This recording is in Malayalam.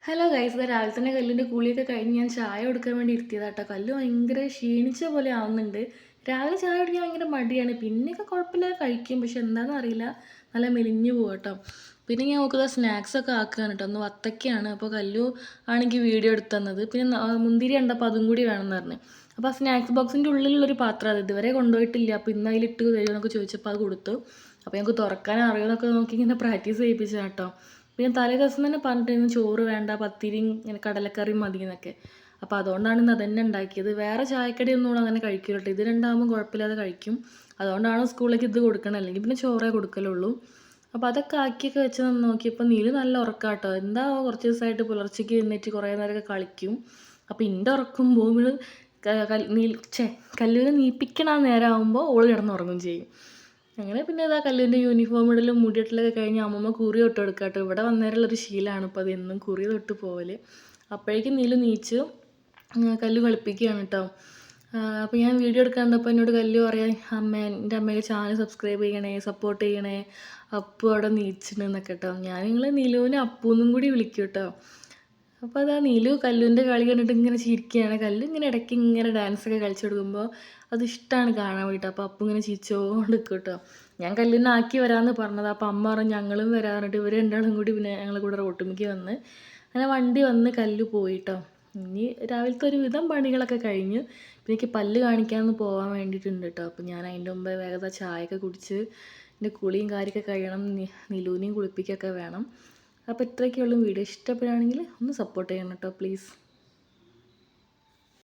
ഹലോ ഗൈസ്, ഇത് രാവിലെ തന്നെ കല്ലിൻ്റെ കുളിയൊക്കെ കഴിഞ്ഞ് ഞാൻ ചായ കൊടുക്കാൻ വേണ്ടി ഇരുത്തിയതാട്ടോ. കല്ല് ഭയങ്കര ക്ഷീണിച്ച പോലെ ആവുന്നുണ്ട്. രാവിലെ ചായ കുടിക്കാൻ ഭയങ്കര മടിയാണ്. പിന്നെയൊക്കെ കുഴപ്പമില്ലാതെ കഴിക്കും. പക്ഷെ എന്താണെന്ന് അറിയില്ല, നല്ല മെലിഞ്ഞു പോകും കേട്ടോ. പിന്നെ ഞാൻ നോക്കുന്നത് സ്നാക്സൊക്കെ ആക്കുകയാണ് കേട്ടോ. ഒന്ന് വത്തക്കയാണ്. അപ്പോൾ കല്ലു ആണെങ്കിൽ വീഡിയോ എടുത്തു തന്നത്. പിന്നെ മുന്തിരി കണ്ടപ്പോൾ അതും കൂടി വേണമെന്ന് പറഞ്ഞു. അപ്പോൾ ആ സ്നാക്സ് ബോക്സിൻ്റെ ഉള്ളിലുള്ളൊരു പാത്രം അത് ഇതുവരെ കൊണ്ടുപോയിട്ടില്ല. അപ്പോൾ ഇന്ന് അതിലിട്ട് തരുമെന്നൊക്കെ ചോദിച്ചപ്പോൾ അത് കൊടുത്തു. അപ്പോൾ ഞങ്ങൾക്ക് തുറക്കാൻ അറിയുമെന്നൊക്കെ നോക്കി ഇങ്ങനെ പ്രാക്ടീസ് ചെയ്യിപ്പിച്ചാൽ കേട്ടോ. പിന്നെ തലേ ദിവസം തന്നെ പറഞ്ഞിട്ടായിരുന്നു ചോറ് വേണ്ട, പത്തിരിയും ഇങ്ങനെ കടലക്കറിയും മതി എന്നൊക്കെ. അപ്പോൾ അതുകൊണ്ടാണ് ഇന്ന് അതന്നെ ഉണ്ടാക്കിയത്. വേറെ ചായക്കടിയൊന്നും അങ്ങനെ കഴിക്കില്ല കേട്ടോ. ഇത് രണ്ടാകുമ്പോൾ കുഴപ്പമില്ലാതെ കഴിക്കും. അതുകൊണ്ടാണ് സ്കൂളിലേക്ക് ഇത് കൊടുക്കണം. അല്ലെങ്കിൽ പിന്നെ ചോറേ കൊടുക്കലുള്ളൂ. അപ്പോൾ അതൊക്കെ ആക്കിയൊക്കെ വെച്ച് നോക്കിയപ്പോൾ നീല് നല്ല ഉറക്കം കേട്ടോ. എന്താ കുറച്ച് ദിവസമായിട്ട് പുലർച്ചയ്ക്ക് എഴുന്നേറ്റ് കുറേ നേരമൊക്കെ കളിക്കും. അപ്പോൾ എൻ്റെ ഉറക്കം പോകുമ്പോൾ കല്ലൂരെ നീപ്പിക്കണ നേരമാകുമ്പോൾ ഓള് കിടന്നുറങ്ങും ചെയ്യും. അങ്ങനെ പിന്നെ ഇതാ കല്ലിൻ്റെ യൂണിഫോം ഇടലും മുടിയിട്ടലൊക്കെ കഴിഞ്ഞ് അമ്മമ്മ കുറി തൊട്ട് കൊടുക്കുക കേട്ടോ. ഇവിടെ വന്നേരമുള്ളൊരു ശീലമാണ് ഇപ്പോൾ അത് എന്നും കുറി തൊട്ട് പോവൽ. അപ്പോഴേക്കും നീല് നീച്ച് കല്ല് കളിപ്പിക്കുകയാണ് കേട്ടോ. അപ്പോൾ ഞാൻ വീഡിയോ എടുക്കാൻ കണ്ടപ്പോൾ എന്നോട് കല്ല് പറയാൻ, എൻ്റെ അമ്മയുടെ ചാനൽ സബ്സ്ക്രൈബ് ചെയ്യണേ, സപ്പോർട്ട് ചെയ്യണേ, അപ്പു അവിടെ നീച്ചിട്ടുണ്ടെന്നൊക്കെ കേട്ടോ. ഞാൻ നിങ്ങൾ നീലുവിനെ അപ്പൂന്നും കൂടി വിളിക്കും കേട്ടോ. അപ്പോൾ അതാ നീലു കല്ലുവിൻ്റെ കളി കണ്ടിട്ട് ഇങ്ങനെ ചിരിക്കുകയാണ്. കല്ലു ഇങ്ങനെ ഇടയ്ക്ക് ഇങ്ങനെ ഡാൻസൊക്കെ കളിച്ചു കൊടുക്കുമ്പോൾ അത് ഇഷ്ടമാണ് കാണാൻ വേണ്ടിയിട്ട്. അപ്പോൾ അപ്പു ഇങ്ങനെ ചിരിച്ചുകൊണ്ട് നിൽക്കും കേട്ടോ. ഞാൻ കല്ലിനെ ആക്കി വരാമെന്ന് പറഞ്ഞത്. അപ്പോൾ അമ്മ പറഞ്ഞു ഞങ്ങളും വരാൻ പറഞ്ഞിട്ട് ഇവർ രണ്ടാളും കൂടി പിന്നെ ഞങ്ങൾ കൂടെ റോട്ടുമ്മയ്ക്ക് വന്ന് അങ്ങനെ വണ്ടി വന്ന് കല്ലു പോയിട്ടോ. ഇനി രാവിലത്തെ ഒരു വിധം പണികളൊക്കെ കഴിഞ്ഞ് പിന്നെ എനിക്ക് പല്ല് കാണിക്കാമെന്ന് പോകാൻ വേണ്ടിയിട്ടുണ്ട് കേട്ടോ. അപ്പോൾ ഞാൻ അതിൻ്റെ മുമ്പ് വേഗത ചായയൊക്കെ കുടിച്ച് എൻ്റെ കുളിയും കാര്യമൊക്കെ കഴിയണം. നിലൂനെയും കുളിപ്പിക്കുകയൊക്കെ വേണം. അപ്പോൾ ഇത്രയൊക്കെയുള്ളൂ. വീഡിയോ ഇഷ്ടപ്പെടുകയാണെങ്കിൽ ഒന്ന് സപ്പോർട്ട് ചെയ്യണം കേട്ടോ, പ്ലീസ്.